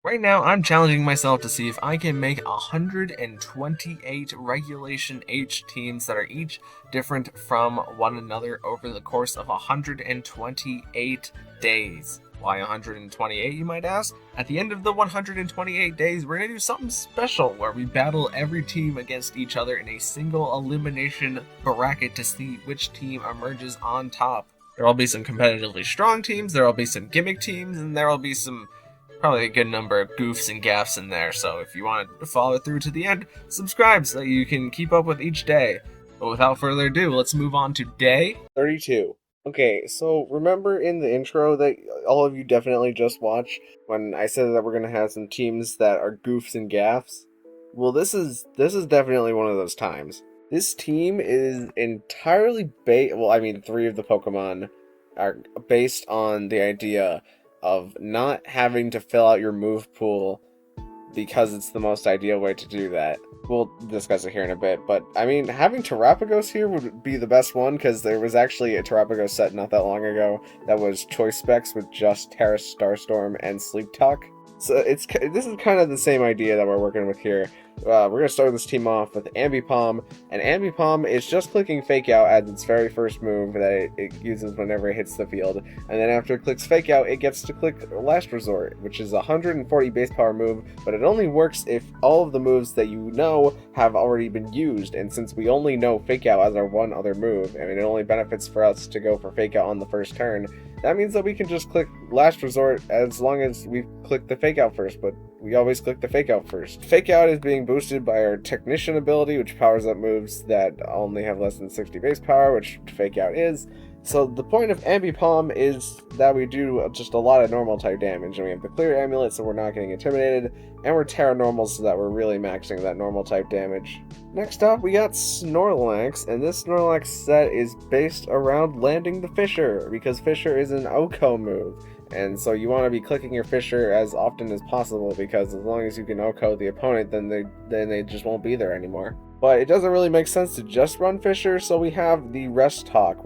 Right now, I'm challenging myself to see if I can make 128 Regulation H teams that are each different from one another over the course of 128 days. Why 128, you might ask? At the end of the 128 days, we're going to do something special where we battle every team against each other in a single elimination bracket to see which team emerges on top. There will be some competitively strong teams, there will be some gimmick teams, and there will be some probably a good number of goofs and gaffs in there. So if you want to follow through to the end, subscribe so that you can keep up with each day. But without further ado, let's move on to day 32. Okay, so remember in the intro that all of you definitely just watched when I said that we're gonna have some teams that are goofs and gaffs? Well, this is definitely one of those times. This team is entirely three of the Pokemon are based on the idea of not having to fill out your move pool because it's the most ideal way to do that. We'll discuss it here in a bit, but I mean, having Terrapagos here would be the best one because there was actually a Terrapagos set not that long ago that was choice specs with just Terra Starstorm and Sleep Talk. So this is kind of the same idea that we're working with here. We're going to start this team off with Ambipom, and Ambipom is just clicking Fake Out as its very first move that it uses whenever it hits the field, and then after it clicks Fake Out, it gets to click Last Resort, which is a 140 base power move, but it only works if all of the moves that you know have already been used, and since we only know Fake Out as our one other move, I mean, it only benefits for us to go for Fake Out on the first turn. That means that we can just click Last Resort as long as we click the Fake Out first, but we always click the Fake Out first. Fake Out is being boosted by our Technician ability, which powers up moves that only have less than 60 base power, which Fake Out is. So the point of Ambipom is that we do just a lot of normal type damage, and we have the Clear Amulet so we're not getting intimidated, and we're Terra Normal so that we're really maxing that normal type damage. Next up, we got Snorlax, and this Snorlax set is based around landing the Fissure, because Fissure is an OHKO move. And so you want to be clicking your Fissure as often as possible, because as long as you can OHKO the opponent, then they just won't be there anymore. But it doesn't really make sense to just run Fissure, so we have the Rest Talk,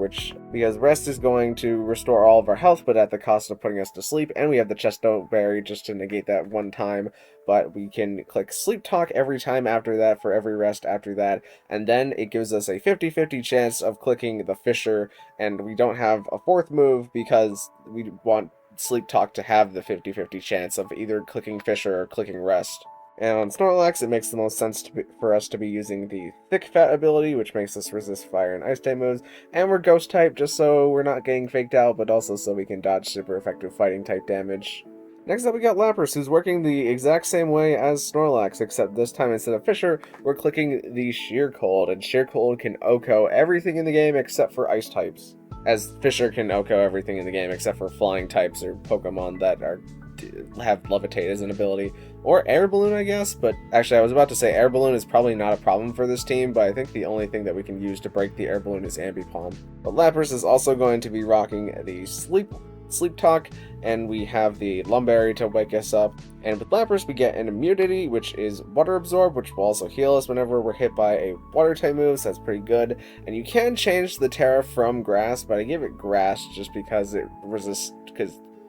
because Rest is going to restore all of our health, but at the cost of putting us to sleep, and we have the Chestnut Berry just to negate that one time, but we can click Sleep Talk every time after that for every rest after that, and then it gives us a 50-50 chance of clicking the Fissure, and we don't have a fourth move because we want Sleep Talk to have the 50-50 chance of either clicking Fissure or clicking Rest. And on Snorlax, it makes the most sense for us to be using the Thick Fat ability, which makes us resist fire and ice type moves, and we're ghost type just so we're not getting faked out, but also so we can dodge super effective fighting type damage. Next up we got Lapras, who's working the exact same way as Snorlax, except this time instead of Fissure, we're clicking the Sheer Cold, and Sheer Cold can OHKO everything in the game except for ice types, as Fissure can OHKO everything in the game except for flying types or Pokemon that have Levitate as an ability. Or Air Balloon, I guess, but actually I was about to say Air Balloon is probably not a problem for this team, but I think the only thing that we can use to break the Air Balloon is Ambipom. But Lapras is also going to be rocking the Sleep Talk, and we have the Lumberry to wake us up. And with Lapras we get an immunity, which is Water Absorb, which will also heal us whenever we're hit by a water type move, so that's pretty good. And you can change the Terra from Grass, but I give it Grass just because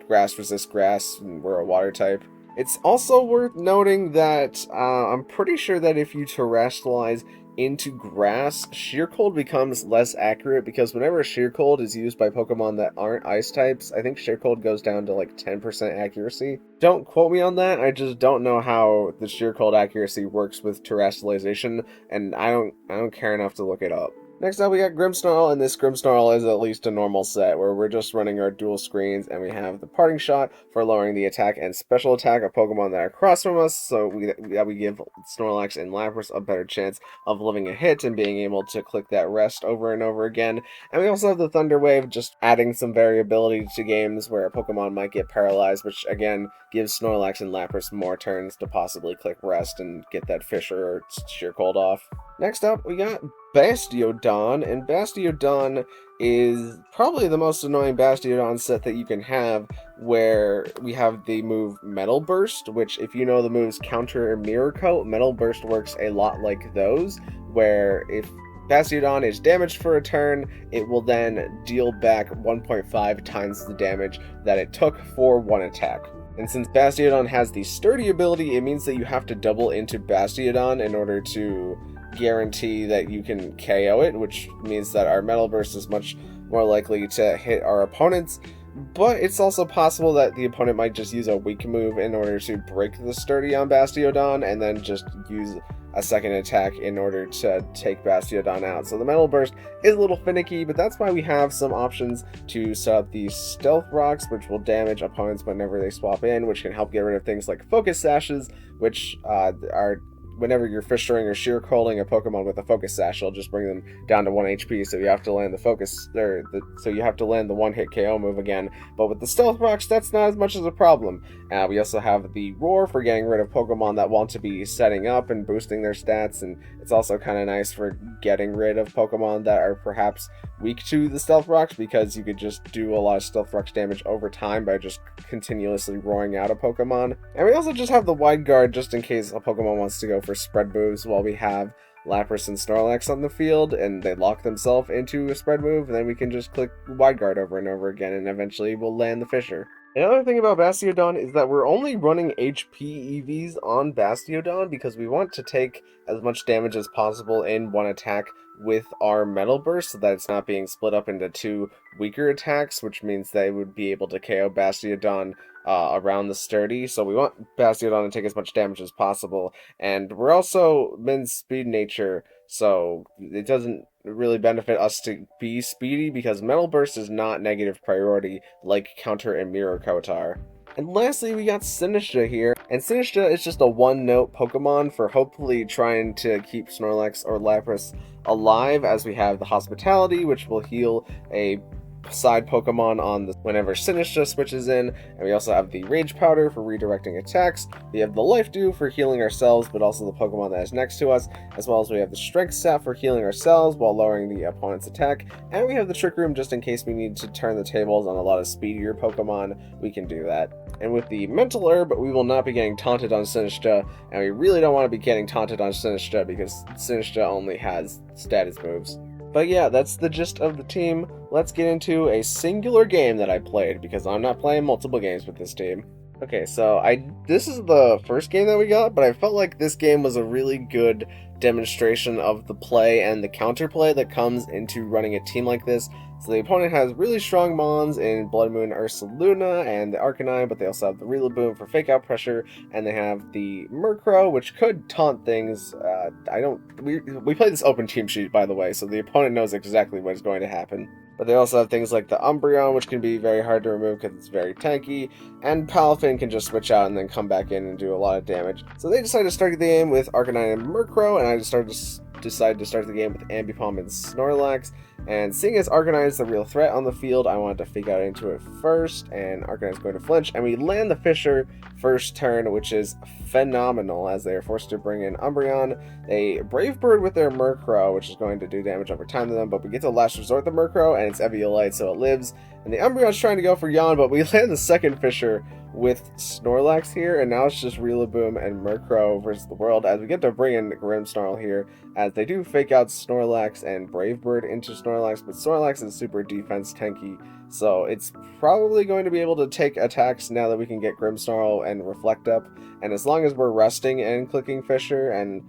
Grass resists Grass and we're a water type. It's also worth noting that I'm pretty sure that if you terrestrialize into Grass, Sheer Cold becomes less accurate, because whenever Sheer Cold is used by Pokemon that aren't Ice types, I think Sheer Cold goes down to like 10% accuracy. Don't quote me on that, I just don't know how the Sheer Cold accuracy works with terrestrialization, and I don't care enough to look it up. Next up we got Grimmsnarl, and this Grimmsnarl is at least a normal set, where we're just running our dual screens, and we have the Parting Shot for lowering the attack and special attack of Pokemon that are across from us, so we give Snorlax and Lapras a better chance of living a hit and being able to click that rest over and over again. And we also have the Thunder Wave, just adding some variability to games where a Pokemon might get paralyzed, which again gives Snorlax and Lapras more turns to possibly click rest and get that Fissure or Sheer Cold off. Next up, we got Bastiodon, and Bastiodon is probably the most annoying Bastiodon set that you can have, where we have the move Metal Burst, which if you know the moves Counter and Mirror Coat, Metal Burst works a lot like those, where if Bastiodon is damaged for a turn, it will then deal back 1.5 times the damage that it took for one attack. And since Bastiodon has the sturdy ability, it means that you have to double into Bastiodon in order to guarantee that you can KO it, which means that our Metal Burst is much more likely to hit our opponents. But it's also possible that the opponent might just use a weak move in order to break the sturdy on Bastiodon and then just use a second attack in order to take Bastiodon out. So the Metal Burst is a little finicky, but that's why we have some options to set up these Stealth Rocks, which will damage opponents whenever they swap in, which can help get rid of things like Focus Sashes, which are whenever you're fissuring or sheer calling a Pokemon with a Focus Sash, it'll just bring them down to 1 HP, so you have to land the focus, so you have to land the one-hit KO move again. But with the Stealth Rocks, that's not as much as a problem. We also have the Roar for getting rid of Pokemon that want to be setting up and boosting their stats, and it's also kind of nice for getting rid of Pokemon that are perhaps weak to the Stealth Rocks, because you could just do a lot of Stealth Rocks damage over time by just continuously roaring out a Pokemon. And we also just have the Wide Guard just in case a Pokemon wants to go for spread moves while we have Lapras and Snorlax on the field and they lock themselves into a spread move, and then we can just click Wide Guard over and over again and eventually we'll land the Fissure. Another thing about Bastiodon is that we're only running HP EVs on Bastiodon because we want to take as much damage as possible in one attack with our Metal Burst so that it's not being split up into 2 weaker attacks, which means they would be able to KO Bastiodon around the sturdy. So we want Bastiodon to take as much damage as possible, and we're also min speed nature, so it doesn't really benefit us to be speedy because Metal Burst is not negative priority like Counter and Mirror Kotar. And lastly, we got Sinistcha here, and Sinistcha is just a one-note Pokemon for hopefully trying to keep Snorlax or Lapras alive, as we have the Hospitality, which will heal a side Pokemon on whenever Sinistcha switches in, and we also have the Rage Powder for redirecting attacks. We have the Life Dew for healing ourselves, but also the Pokemon that is next to us, as well as we have the Strength Sap for healing ourselves while lowering the opponent's attack, and we have the Trick Room just in case we need to turn the tables on a lot of speedier Pokemon. We can do that. And with the Mental Herb, we will not be getting taunted on Sinistcha, and we really don't want to be getting taunted on Sinistcha because Sinistcha only has status moves. But yeah, that's the gist of the team. Let's get into a singular game that I played, because I'm not playing multiple games with this team. Okay, so this is the first game that we got, but I felt like this game was a really good demonstration of the play and the counterplay that comes into running a team like this. So the opponent has really strong Mons in Blood Moon Ursaluna and the Arcanine, but they also have the Rillaboom for fake out pressure, and they have the Murkrow, which could taunt things. We played this open team sheet, by the way, so the opponent knows exactly what is going to happen. But they also have things like the Umbreon, which can be very hard to remove because it's very tanky, and Palafin can just switch out and then come back in and do a lot of damage. So they decided to start the game with Arcanine and Murkrow, and I decided to start the game with Ambipom and Snorlax. And seeing as Arcanine is the real threat on the field, I wanted to fake out into it first, and Arcanine's going to flinch, and we land the Fissure first turn, which is phenomenal, as they are forced to bring in Umbreon. They Brave Bird with their Murkrow, which is going to do damage over time to them, but we get to Last Resort the Murkrow, and it's Eviolite, so it lives. And the Umbreon's trying to go for Yawn, but we land the second Fissure with Snorlax here, and now it's just Rillaboom and Murkrow versus the world, as we get to bring in Grimmsnarl here, as they do fake out Snorlax and Brave Bird into Snorlax, but Snorlax is super defense tanky, so it's probably going to be able to take attacks now that we can get Grimmsnarl and Reflect up, and as long as we're resting and clicking Fissure, and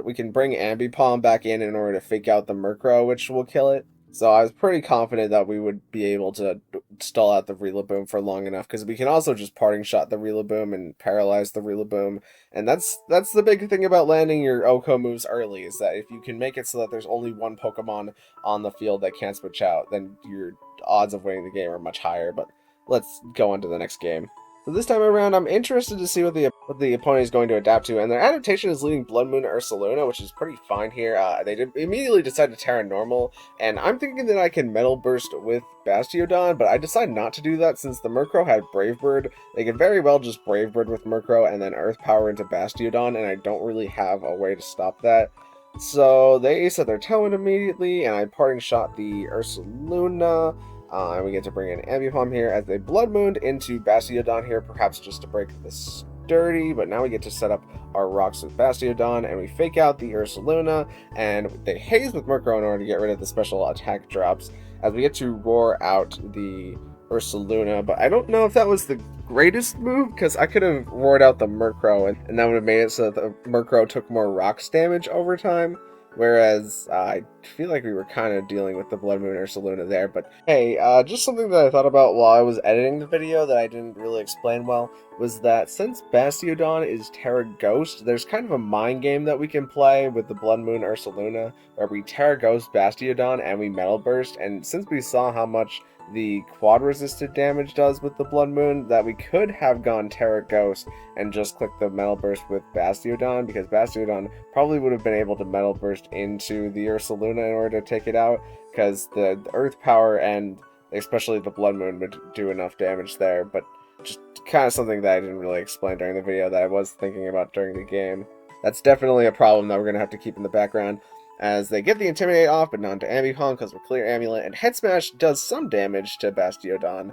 we can bring Ambipom back in order to fake out the Murkrow, which will kill it. So I was pretty confident that we would be able to stall out the Rillaboom for long enough, because we can also just parting shot the Rillaboom and paralyze the Rillaboom. And that's the big thing about landing your OHKO moves early, is that if you can make it so that there's only one Pokemon on the field that can't switch out, then your odds of winning the game are much higher. But let's go on to the next game. So this time around, I'm interested to see what the opponent is going to adapt to, and their adaptation is leading Blood Moon Ursaluna, which is pretty fine here. They immediately decide to Terra Normal, and I'm thinking that I can Metal Burst with Bastiodon, but I decided not to do that since the Murkrow had Brave Bird. They could very well just Brave Bird with Murkrow and then Earth Power into Bastiodon, and I don't really have a way to stop that. So they set their Tailwind immediately, and I parting shot the Ursaluna. And we get to bring in Ambipom here as they Blood Mooned into Bastiodon here, perhaps just to break the sturdy, but now we get to set up our rocks with Bastiodon, and we fake out the Ursaluna, and they Haze with Murkrow in order to get rid of the special attack drops, as we get to roar out the Ursaluna, but I don't know if that was the greatest move, because I could have roared out the Murkrow, and that would have made it so that the Murkrow took more rocks damage over time, whereas I feel like we were kind of dealing with the Blood Moon Ursaluna there. But hey, just something that I thought about while I was editing the video that I didn't really explain well, was that since Bastiodon is Terra Ghost, there's kind of a mind game that we can play with the Blood Moon Ursaluna, where we Terra Ghost Bastiodon and we Metal Burst, and since we saw how much the quad resisted damage does with the Blood Moon, that we could have gone Terra Ghost and just clicked the Metal Burst with Bastiodon, because Bastiodon probably would have been able to Metal Burst into the Ursaluna in order to take it out, because the Earth Power and especially the Blood Moon would do enough damage there. But just kind of something that I didn't really explain during the video that I was thinking about during the game. That's definitely a problem that we're going to have to keep in the background, as they get the Intimidate off, but not to Ambipom because we're Clear Amulet, and Head Smash does some damage to Bastiodon.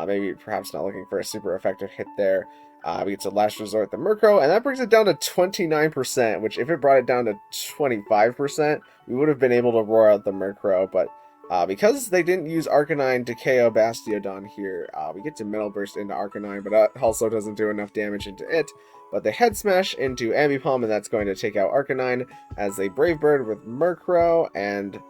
Maybe perhaps not looking for a super effective hit there. We get to Last Resort the Murkrow, and that brings it down to 29%, which if it brought it down to 25%, we would have been able to roar out the Murkrow, but because they didn't use Arcanine to KO Bastiodon here, we get to Metal Burst into Arcanine, but that also doesn't do enough damage into it. But they Head Smash into Ambipom, and that's going to take out Arcanine, as they Brave Bird with Murkrow, and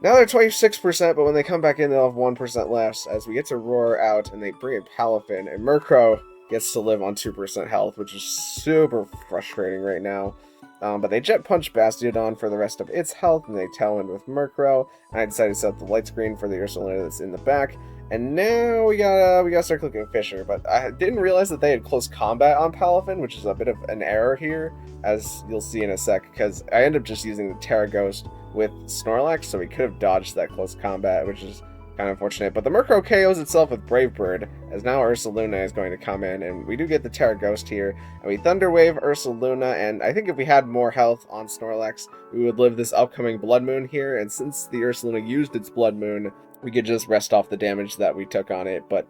now they're 26%, but when they come back in, they'll have 1% left, as we get to Roar out, and they bring in Palafin, and Murkrow gets to live on 2% health, which is super frustrating right now. But they Jet Punch Bastiodon for the rest of its health, and they Tailwind with Murkrow, and I decided to set up the light screen for the Ursaluna that's in the back. And now we gotta start clicking Fisher, but I didn't realize that they had close combat on Palafin, which is a bit of an error here, as you'll see in a sec, because I ended up just using the Terra Ghost with Snorlax, so we could have dodged that close combat, which is kind of unfortunate. But the Murkrow KOs itself with Brave Bird, as now Ursaluna is going to come in, and we do get the Terra Ghost here, and we Thunder Wave Ursaluna, and I think if we had more health on Snorlax, we would live this upcoming Blood Moon here, and since the Ursaluna used its Blood Moon, we could just rest off the damage that we took on it. But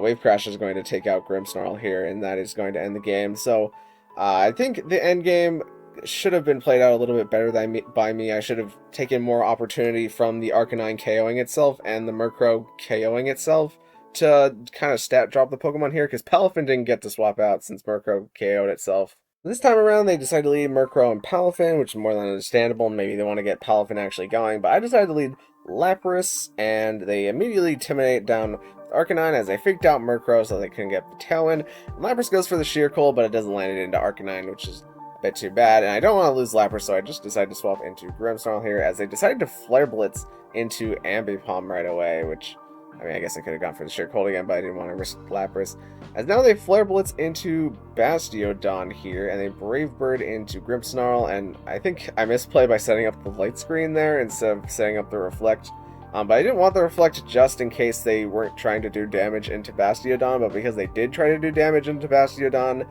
Wave Crash is going to take out Grimmsnarl here, and that is going to end the game. So I think the end game should have been played out a little bit better by me. I should have taken more opportunity from the Arcanine KOing itself and the Murkrow KOing itself to kind of stat drop the Pokemon here, because Palafin didn't get to swap out since Murkrow KO'd itself. This time around, they decided to lead Murkrow and Palafin, which is more than understandable. Maybe they want to get Palafin actually going, but I decided to lead Lapras, and they immediately Intimidate down Arcanine as they freaked out Murkrow so they couldn't get the Tailwind. And Lapras goes for the Sheer Cold, but it doesn't land it into Arcanine, which is a bit too bad. And I don't want to lose Lapras, so I just decided to swap into Grimmsnarl here, as they decided to Flare Blitz into Ambipom right away, which, I mean, I guess I could have gone for the Sheer Cold again, but I didn't want to risk Lapras. As now they Flare Blitz into Bastiodon here, and they Brave Bird into Grimmsnarl, and I think I misplayed by setting up the light screen there instead of setting up the Reflect. But I didn't want the Reflect just in case they weren't trying to do damage into Bastiodon, but because they did try to do damage into Bastiodon,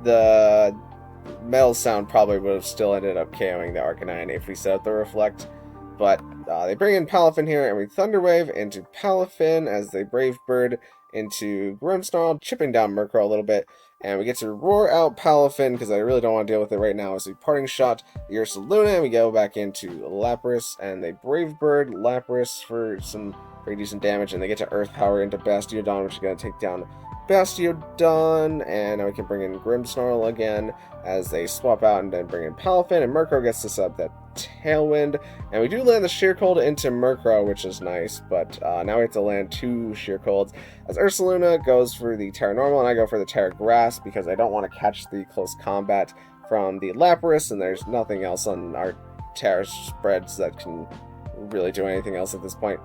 the Metal Sound probably would have still ended up KOing the Arcanine if we set up the Reflect. But they bring in Palafin here, and we Thunder Wave into Palafin as they Brave Bird into Grimmsnarl, chipping down Murkrow a little bit, and we get to Roar out Palafin, because I really don't want to deal with it right now, as we Parting Shot the Ursaluna, and we go back into Lapras, and they Brave Bird Lapras for some pretty decent damage, and they get to Earth Power into Bastiodon, which is going to take down Bastiodon, and now we can bring in Grimmsnarl again, as they swap out and then bring in Palafin, and Murkrow gets to sub that Tailwind, and we do land the Sheer Cold into Murkrow, which is nice, but now we have to land 2 Sheer Colds, as Ursaluna goes for the Terra Normal, and I go for the Terra Grass, because I don't want to catch the close combat from the Lapras, and there's nothing else on our Terra spreads that can really do anything else at this point.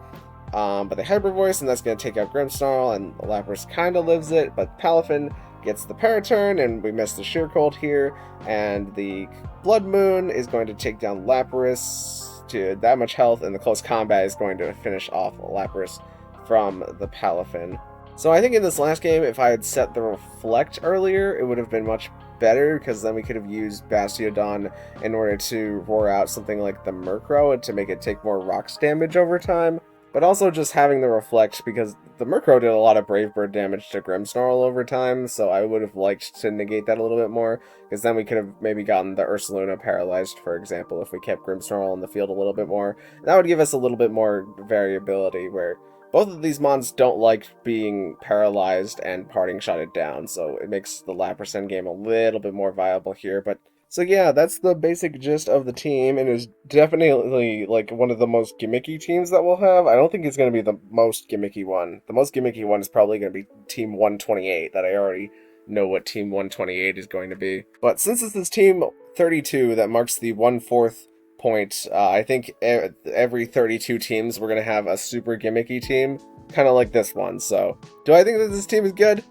But they Hyper Voice, and that's going to take out Grimmsnarl, and the Lapras kind of lives it, but Palafin gets the Paraturn, and we miss the Sheer Cold here, and the Blood Moon is going to take down Lapras to that much health, and the close combat is going to finish off Lapras from the Palafin. So I think in this last game, if I had set the Reflect earlier, it would have been much better, because then we could have used Bastiodon in order to roar out something like the Murkrow to make it take more rocks damage over time. But also just having the Reflect, because the Murkrow did a lot of Brave Bird damage to Grimmsnarl over time, so I would have liked to negate that a little bit more, because then we could have maybe gotten the Ursaluna paralyzed, for example, if we kept Grimmsnarl on the field a little bit more. That would give us a little bit more variability, where Both of these mons don't like being paralyzed and parting shot it down, so it makes the Lapras game a little bit more viable here. But so yeah, that's the basic gist of the team, and it's definitely like one of the most gimmicky teams that we'll have. I don't think it's going to be the most gimmicky one. The most gimmicky one is probably going to be Team 128, that I already know what Team 128 is going to be. But since this is Team 32, that marks the 1/4 point. I think every 32 teams we're going to have a super gimmicky team, kind of like this one. So, do I think that this team is good?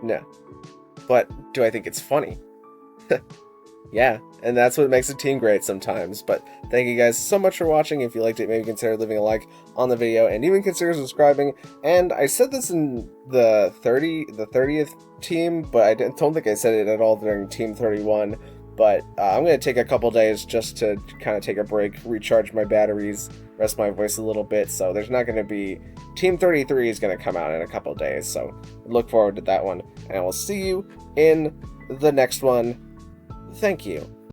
No. But do I think it's funny? Yeah, and that's what makes a team great sometimes. But thank you guys so much for watching. If you liked it, maybe consider leaving a like on the video and even consider subscribing. And I said this in the 30th team, but I don't think I said it at all during Team 31. But I'm going to take a couple days just to kind of take a break, recharge my batteries, rest my voice a little bit. So there's not going to be... Team 33 is going to come out in a couple days. So look forward to that one. And I will see you in the next one. Thank you.